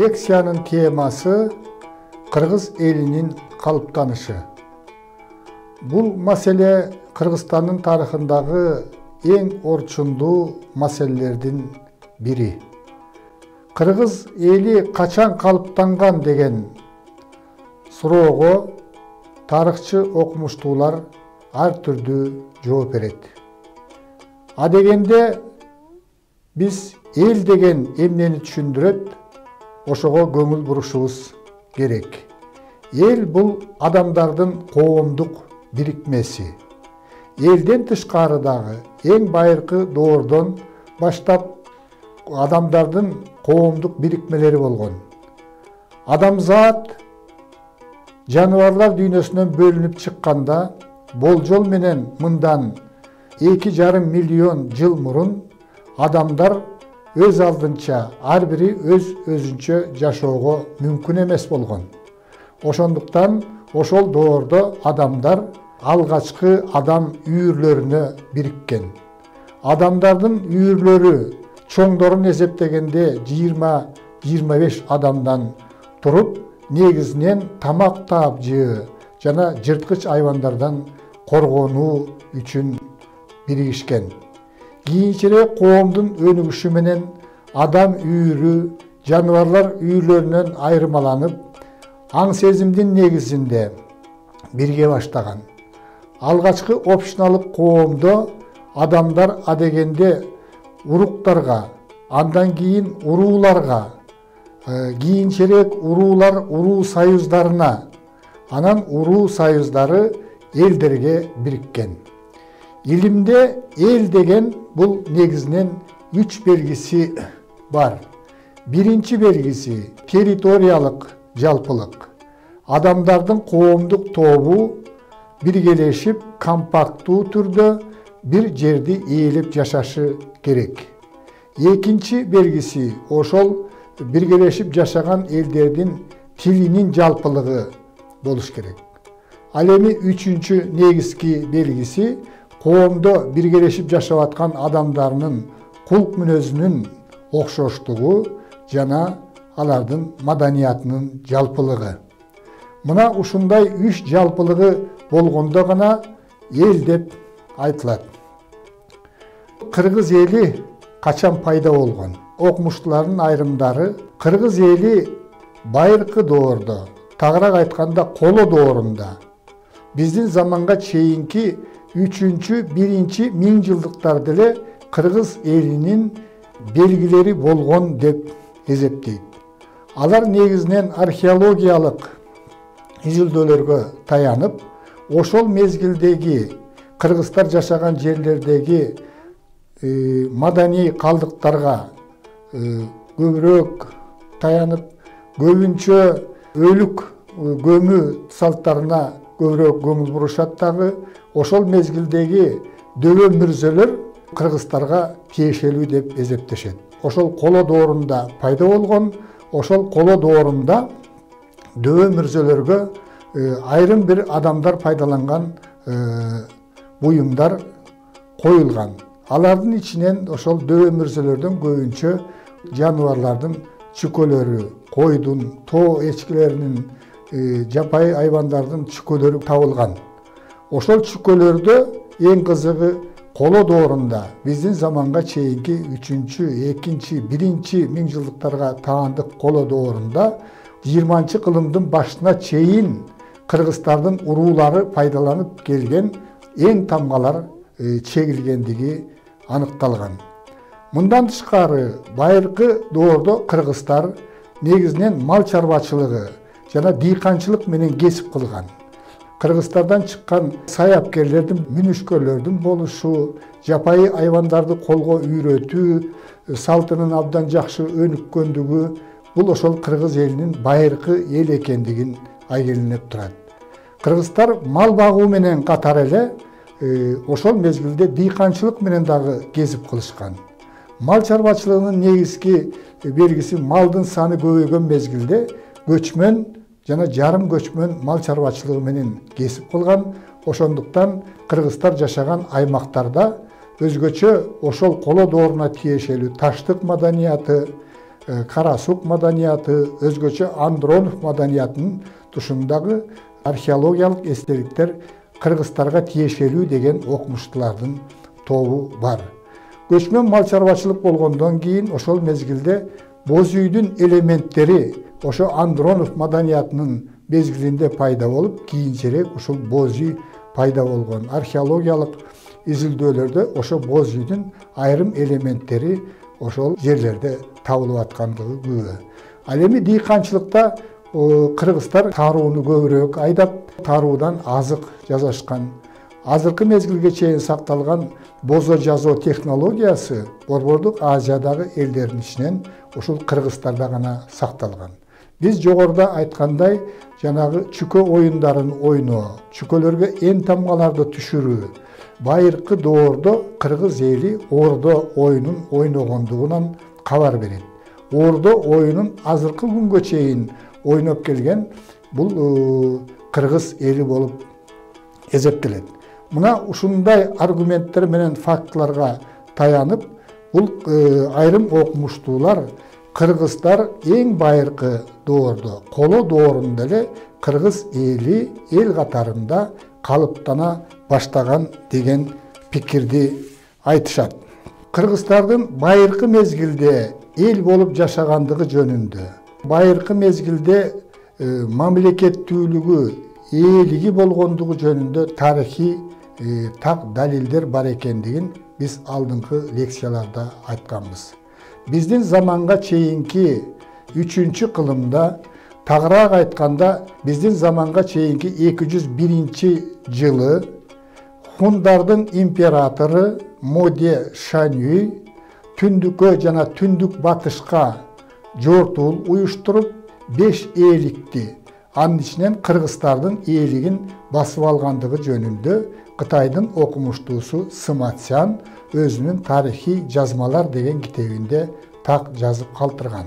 Лекциянын темасы Кыргыз элинин калыптанышы. Бул маселе Кыргызстандын тарыхындагы эң орчундуу маселелердин бири. Кыргыз эли качан калыптанган деген суроого тарыхчы окумуштуулар ар түрдүү жооп берет. Адегенде биз эл деген эмнени түшүндүрөт, ошого көңүл бурушубуз керек. Эл бул адамдардын коомдук бирикмеси. Элден тышкарыдагы эң байыркы доордон баштап адамдардын коомдук бирикмелери болгон. Адамзат жаныбарлар дүйнөсүнөн бөлүнүп чыкканда болжол менен мындан 2,5 миллион жыл мурун адамдар өз алдынча ар бири өзүнчө жашоого мүмкүн эмес болгон. Ошондуктан ошол доордо адамдар алгачкы адам үйүрлөрүнө бириккен. Адамдардын үйүрлөрү чоңдорун эсептегенде 20-25 адамдан туруп, негизинен тамак таап жөө жана жырткыч айвандардан коргонуу үчүн биригишкен. Кийинчерээк коомдун өнүгүшү менен адам үйүрү жаныбарлар үйүрлөрүнөн айырмаланып, аң сезимдин негизинде бирге баштаган. Алгачкы общиналык коомдо адамдар адегенде уруктарга, андан кийин урууларга, кийинчерээк уруулар уруу союздарына, анан уруу союздары элдерге бириккен. Илимде эл деген бул негизинен 3 белгиси бар. Биринчи белгиси территориялык жалпылык. Адамдардын коомдук тобу биргелешип, компакттуу түрдө бир жерди ээлеп жашашы керек. Экинчи белгиси ошол биргелешип жашаган элдердин тилинин жалпылыгы болуш керек. Ал эми үчүнчү негизги белгиси коомдо биргелешип жашап аткан адамдарынын кулк мүнөзүнүн окшоштугу жана алардын маданиятынын жалпылыгы. Мына ушундай 3 жалпылыгы болгондо гана эл деп айтылат. Кыргыз эли качан пайда болгон? Окумуштуулардын айрымдары Кыргыз эли байыркы доордо, тагыраак айтканда коло доорунда, биздин заманга чейинки 3-1 миң жылдыктарда эле Кыргыз элинин белгилери болгон деп эсептейт. Алар негизинен археологиялык изилдөөлөргө таянып, ошол мезгилдеги кыргыздар жашаган жерлердеги маданий калдыктарга көбүрөөк таянып, көбүнчө өлүк көмүү салттарына көбүрөөк көңүл бурушат дагы. Ошол мезгилдеги дөбө мүрзөлөр кыргыздарга тиешелүү деп эсептешет. Ошол коло доорунда пайда болгон, ошол коло доорунда дөбө мүрзөлөргө айрым бир адамдар пайдаланган буюмдар коюлган. Алардын ичинен ошол дөбө мүрзөлөрдөн көбүнчө жаныбарлардын чүкөлөрү, койдун, тоо эчкилеринин, жапайы айвандардын чүкөлөрү табылган. Ошол чүкөлөрдө эң кызыгы коло доорунда биздин заманга чейинки 3-1 миң жылдыктарга таандык коло доорунда 20-кылымдын башына чейин кыргыздардын уруулары пайдаланып келген эң тамгалар чегилгендиги аныкталган. Мындан тышкары байыркы доордо кыргыздар негизинен мал чарбачылыгы жана дыйканчылык менен кесип кылган. Кыргыздардан чыккан саяпкерлердин, мүнүшкөрлөрдүн болушу, жапайы айвандарды колго үйрөтүү салтынын абдан жакшы өнүккөндүгү бул ошол кыргыз элинин байыркы эл экендигин айгелинип турат. Кыргыздар мал багуу менен катар эле ошол мезгилде дыйканчылык менен дагы кесип кылышкан. Мал чарбачылыгынын негизги белгиси малдын саны көбөйгөн мезгилде көчмөн жана жарым көчмөн мал чарбачылыгы менен кесип кылган. Ошондуктан кыргыздар жашаган аймактарда өзгөчө ошол коло дооруна тиешелүү таштык маданияты, Karasuk madaniyatı, özgöçe Andronov madaniyatının dışındagı arxeologiyalыk estelikler Kırgızlarga tiyешелүү деген окумуштуулардын тобу бар. Göçmen mal çarbaçılık болгондон кийин ошол мезгилде боз үйдүн элементтери ошо Andronov маданиятынын мезгилинде пайда болуп, кийинчерээк ушул боз үй пайда болгон. Археологиялык изилдөөлөрдө ошо боз үйдүн айрым элементтери ошол жерлерде табылып аткандыгы күбө. Ал эми дыйканчылыкта кыргыздар тарууну көбүрөөк айдап, таруудан азык жасашкан. Азыркы мезгилге чейин сакталган бозо жазуу технологиясы Борбордук Азиядагы элдердин ичинен ушул Кыргыздарда гана сакталган. Биз жогоруда айткандай, жанагы чүкө оюндарын ойноо, чүкөлөргө эн тамгаларды түшүрүү, байыркы доордо кыргыз эли ордо оюнун ойногондугунан кабар берет. Ордо оюнун азыркы күнгө чейин ойноп келген бул кыргыз эли болуп эсептелет. Мына ушундай аргументтер менен фактыларга таянып, бул айрым окумуштуулар кыргыздар эң байыркы доордо, коло доорунда эле кыргыз эли эл катарында калыптана баштаган деген пикирди айтышат. Кыргыздардын байыркы мезгилде эл болуп жашагандыгы жөнүндө, байыркы мезгилде мамлекеттүүлүгү, ээлиги болгондугу жөнүндө тарыхый так далилдер бар экендигин биз алдыңкы лекцияларда айтканбыз. Биздин заманга чейинки 3-кылымда, тагыраак айтканда, биздин заманга чейинки 201-жылы хундардын императору Моде Шанюй түндүккө жана түндүк батышка жортуул уюштуруп 5 ээликти, анын ичинен кыргыздардын ээлигин басып алгандыгы жөнүндө Кытайдын окумуштуусу Сыматсян өзүнүн тарыхый жазмалар деген китебинде так жазып калтырган.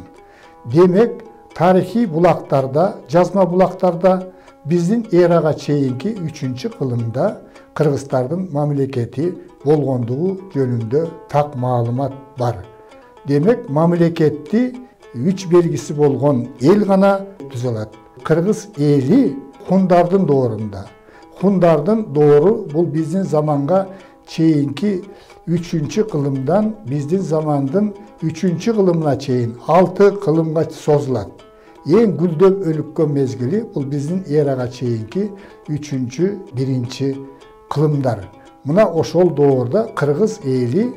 Демек, тарыхый булактарда, жазма булактарда биздин эрага чейинки 3-кылымда кыргыздардын мамлекети болгондугу жөнүндө так маалымат бар. Демек, мамлекетти үч белгиси болгон эл гана түзө алат. Кыргыз эли хундардын доорунда. Хундардын доору бул биздин заманга чейинки 3-кылымдан биздин замандын 3-кылымына чейин 6 кылымга созулат. Эң гүлдөп өнүккөн мезгили бул биздин эрага чейинки 3-1 кылымдар. Мына ошол доорда кыргыз эли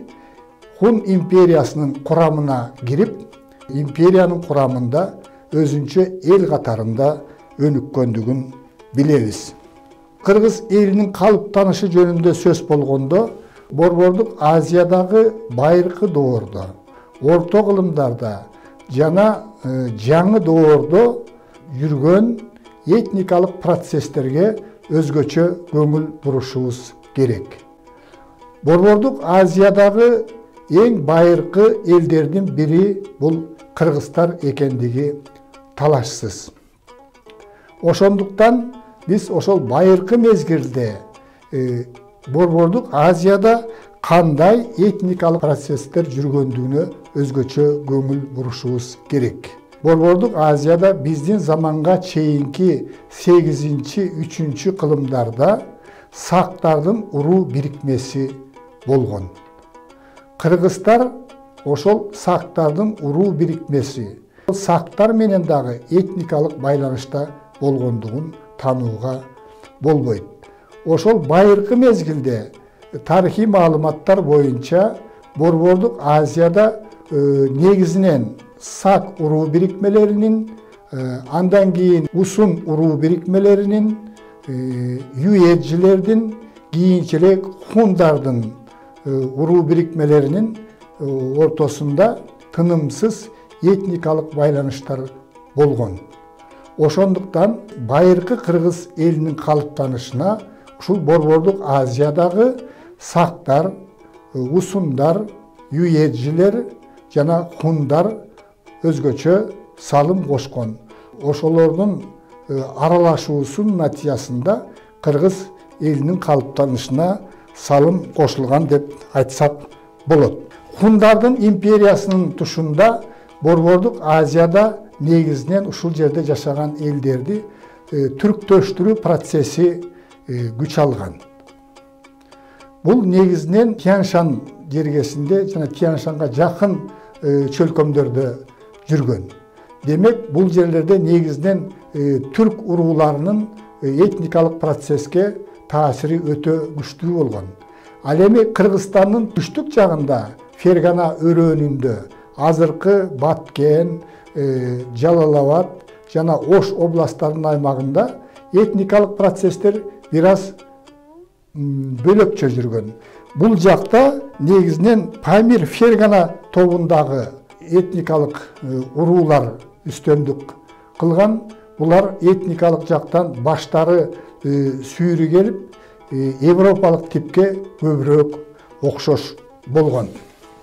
Хун империясынын курамына кирип, империянын курамында өзүнчө эл катарында өнүккөндүгүн билебиз. Кыргыз элинин калыптанышы жөнүндө сөз болгондо, Борбордук Азиядагы байыркы доордо, орто кылымдарда жана жаңы доордо жүргөн этникалык процесстерге өзгөчө көңүл бурушубуз керек. Борбордук Азиядагы эң байыркы элдердин бири бул кыргыздар экендиги талашсыз. Ошондуктан биз ошол байыркы мезгилде Борбордук Азияда кандай этникалык процесстер жүргөндүгүнө өзгөчө көңүл бурушубуз керек. Борбордук Азияда биздин заманга чейинки 8-3-кылымдарда сактардын уруу бирикмеси болгон. Кыргыздар ошол сактардын уруу бирикмеси, сактар менен дагы этникалык байланышта болгондугун танууга болбойт. Ошол байыркы мезгилде тарыхый маалыматтар боюнча Борбордук Азияда негизинен сак уруу бирикмелеринин, андан кийин усун уруу бирикмелеринин, юэджилердин, кийинчерээк хундардын уруу бирикмелеринин ортосунда тынымсыз этникалык байланыштар болгон. Ошондуктан байыркы кыргыз элинин калыптанышына ушул Борбордук Азиядагы сактар, усундар, юэджилер жана хундар өзгөчө салым кошкон. Ошолордун аралашуусунун натыйжасында кыргыз элинин калыптанышына салым кошулган деп айтсак болот. Хундардын империясынын тушунда Борбордук Азияда негизинен ушул жерде жашаган элдерди түрктөштүрүү процесси күч алган. Бул негизинен Тянь-Шань жергесинде жана Тянь-Шаньга жакын чөлкөмдөрдө жүргөн. Демек, бул жерлерде негизинен түрк урууларынын этникалык процесске таасири өтө күчтүү болгон. Ал эми Кыргызстандын түштүк жагында, Фергана өрөөнүндө, азыркы Баткен, Жалал-Абад жана Ош областтарынын аймагында этникалык процесстер бир аз бөлөкчө жүргөн. Бул жакта негизинен Памир Фергана тобундагы этникалык уруулар үстөмдүк кылган. Булар этникалык жактан баштары сүйрү келип, европалык типке көбүрөөк окшош болгон.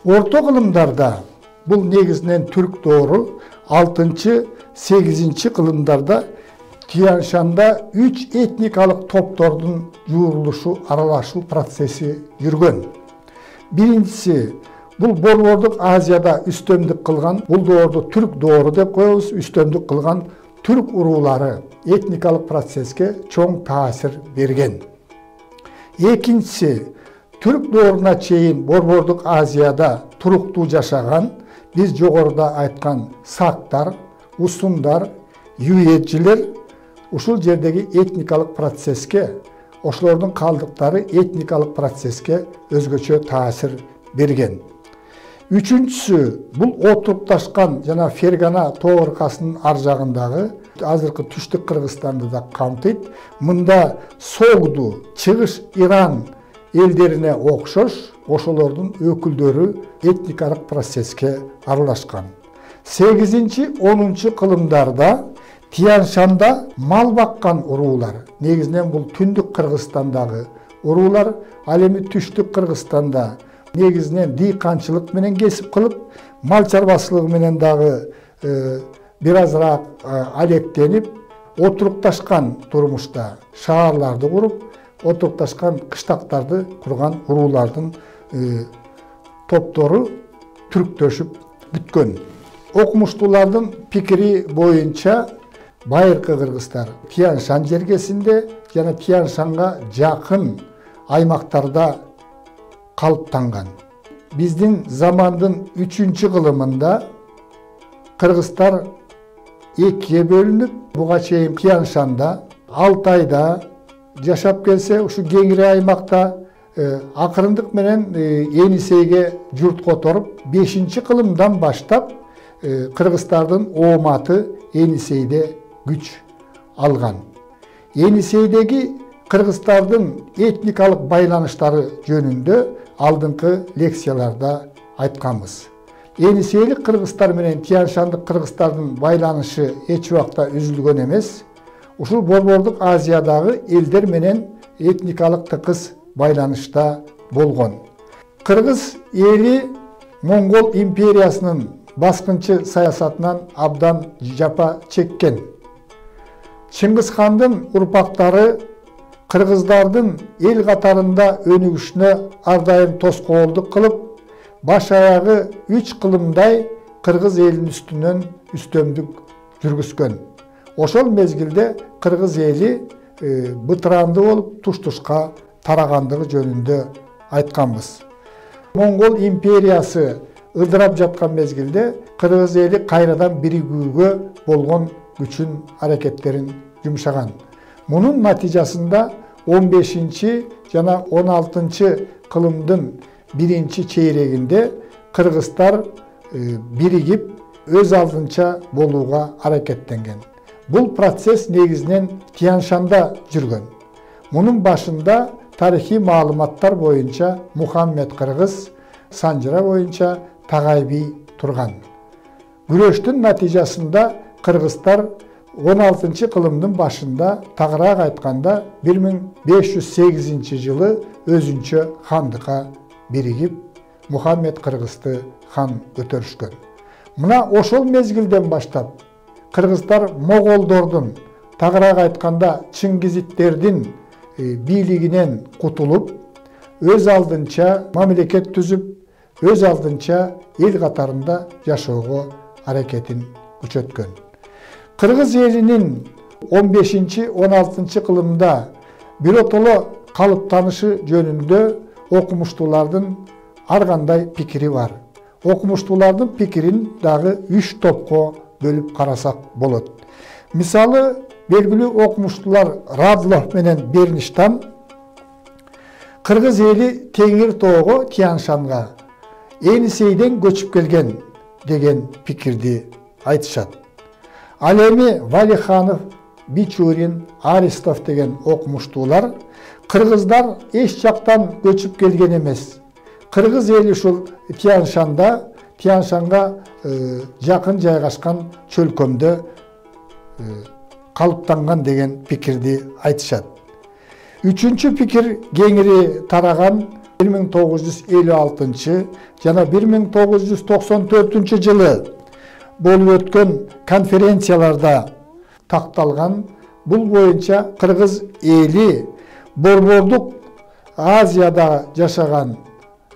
Орто кылымдарда бул негизинен түрк доору 6-8 кылымдарда Тянь-Шаньда 3 этникалык топтордун жуурулушу, аралашуу процесси жүргөн. Биринчиси бул Борбордук Азияда үстөмдүк кылган, бул доорду түрк доору деп коебуз, үстөмдүк кылган түрк уруулары этникалык процесске чоң таасир берген. Экинчиси, түрк дооруна чейин Борбордук Азияда туруктуу жашаган, биз жогоруда айткан сактар, усундар, юетчилер ушул жердеги этникалык процесске, ошолордун калдыктары этникалык процесске өзгөчө таасир берген. Үчүнчүсү, бул отурукташкан жана Фергана тоо ыркасынын ар жагындагы азыркы түштүк Кыргызстанды да камтыйт. Мында Согду, чыгыш Иран элдерине окшош, ошолордун өкүлдөрү этникалык процесске аралашкан. 8-10 кылымдарда Тянь-Шаньда мал баккан уруулар, негизинен бул түндүк Кыргызстандагы уруулар, ал эми түштүк Кыргызстанда негизинен дыйканчылык менен кесип кылып, мал чарбачылыгы менен дагы бир азыраак алектенип, отурукташкан турмушта шаарларды куруп, отурукташкан кыштактарды курган уруулардын топтору түрктөшүп бүткөн. Окумуштуулардын пикири боюнча байыркы кыргыздар Тянь-Шань жергесинде жана Тянь-Шаньга жакын аймактарда калыптанган. Биздин замандын 3-кылымында кыргыздар экиге бөлүнүп, буга чейин Тянь-Шаньда, Алтайда жашап келсе, ушу кеңири аймакта акырындык менен Енисейге журт которуп, 5-кылымдан баштап кыргыздардын ооматы Енисейде күч алган. Енисейдеги кыргыздардын этникалык байланыштары жөнүндө алдыңкы лекцияларда айтканбыз. Енисейлик кыргыздар менен Тянь-Шандык кыргыздардын байланышы эч убакта үзүлгөн эмес. Ушул Борбордук Азиядагы элдер менен этникалык тыкыз байланышта болгон. Кыргыз эли Моңгол империясынын баскынчы саясатынан абдан жапа чеккен. Чыңгызхандын урпактары кыргыздардын эл катарында өнүгүшүнө ар дайым тоскоолдук кылып, баш аягы 3 кылымдай кыргыз элинин үстүнөн үстөмдүк жүргүзгөн. Ошол мезгилде кыргыз эли бытыранды болуп туш-тушка тарагандыгы жөнүндө айтканбыз. Моңгол империясы ылдырап жаткан мезгилде кыргыз эли кайрадан биригүүгө болгон күчүн, аракеттерин жумшаган. Мунун натыйжасында 15 жана 16 кылымдын 1-чейрегинде кыргыздар биригип өз алдынча болууга аракеттенген. Бул процесс негизинен Тянь-Шаньда жүргөн. Мунун башында тарихи маалыматтар боюнча Мухаммед Кыргыз, Санжыра боюнча Тагай би турган. Күрөштүн натыйжасында кыргыздар 16 кылымдын башында, тагыраак айтканда 1508 жылы өзүнчө хандыкка биригип, Мухаммед Кыргызды хан көтөрүшкөн. Мына ошол мезгилден баштап кыргыздар моголдордун, тагыраак айтканда Чыңгизиттердин бийлигинен кутулуп, өз алдынча мамлекет түзүп, өз алдынча эл катарында жашоого hareketini küçötkön. Kırgız elinin 15-16 kılımda birotolo kalıptanışı jönündө okumuştulardan ar kандай pikiri var. Okumuştulardan pikirin dagı 3 topko bölüp karasak bolot. Misalı belgili okumuştular Radlov menen Berniştan Kırgız eli Tengir Toğu Tianşan'a Enisey'den göçüp gelgen degen pikirdi aytışat. Alemi Valixanov, Biçurin, Aristov degen okumuştular Kırgızlar eş jaktan göçüp gelgen emez. Kırgız eli şul Tianşan'a jakın jaygaşkan çölkömdө kalıptangan degen pikirdi aytışat. Üçüncü pikir kеңири taragan 1956 жана 1994 жылы болуп өткөн конференцияларда такталган. Бул боюнча Кыргыз эли борбордук Азияда жашаган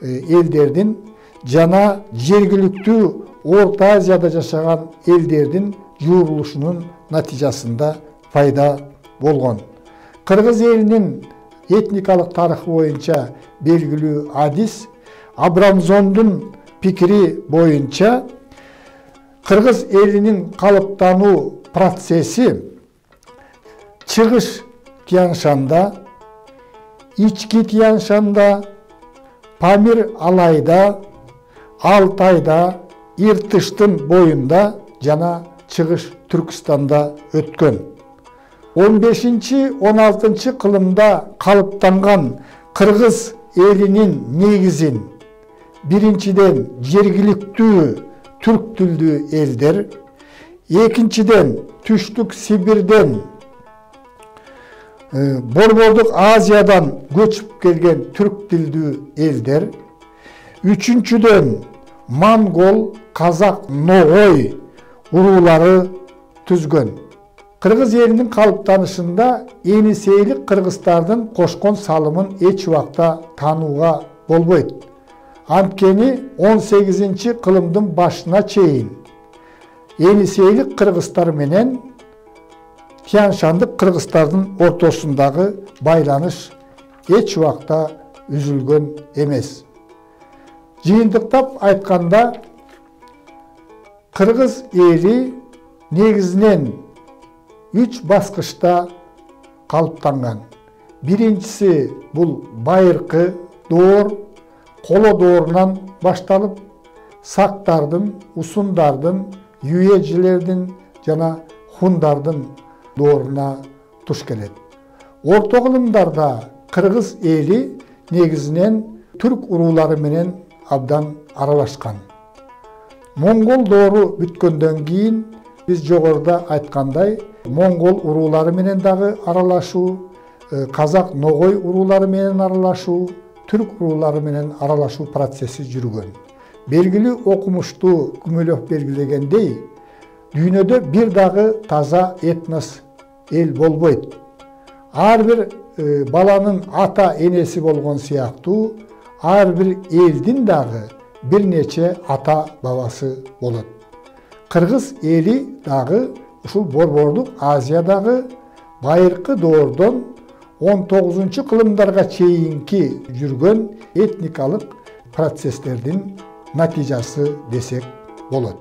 элдердин жана жергиликтүү Орто Азияда жашаган элдердин жуурулушунун натыйжасында пайда болгон. Kırgız elinin etnikalik tarixi boyunca belgili hadis Abramson'un pikiri boyunca Kırgız elinin kalıptanu prosesi Çıgış Tianşan'da, İçki Tianşan'da, Pamir Alay'da, Altay'da, İrtış'tın boyunda jana Çıgış Türkistan'da ötkön. 15-16 kılımda kalıptangan Kırgız elinin negizin birinciden jergiliktүү Türk tüldü elder, ekinciden Tüştük Sibirden Borborduk Aziyadan göçüp gelgen Türk tüldü elder, üçüncüden Mongol, Kazak, Noğoy uruları tüzgön. Kırgız elinin kalıptanışında Eniseylik Kırgızlardan koşkon salımın eç vakta tanууга bolboyt. Antkeni 18. kılımdın başına çeyin Eniseylik Kırgızlar menen Tianşandık Kırgızlardan ortasındagı baylanış eç vakta üzülgön emez. Jıyıntıktap aytkanda Kırgız eli negizinen 3 baskışta kalıptangan. Birincisi bul bayırkı doğur, kolo doğurundan başlanıp saktardın, usundardın, yüyecilerden jana hundardın doğuruna tuş keledi. Orta kılımdarda Kırgız eli negizinen Türk uruları menen abdan aralaşkan. Mongol doğru bütkөндөн кийин biz jogorda aytkanday Mongol uruları menen dagı aralaşуу, Kazak Noğoy uruları menen aralaşуу, Türk uruları menen aralaşуу prosesi жүрgөн. Belgili okumuştu Kümülöv belgilegендей, dünyada bir dagı taza etnos el bolboyt. Har bir balanın ata enesi bolgon siyaktуу, har bir eldin dagı bir neçe ata babası bolot. Kırgız eli dagı ушул Борбордук Азиядагы байыркы доордон 19 кылымдарга чейинки жүргөн этникалык процесстердин натыйжасы десек болот.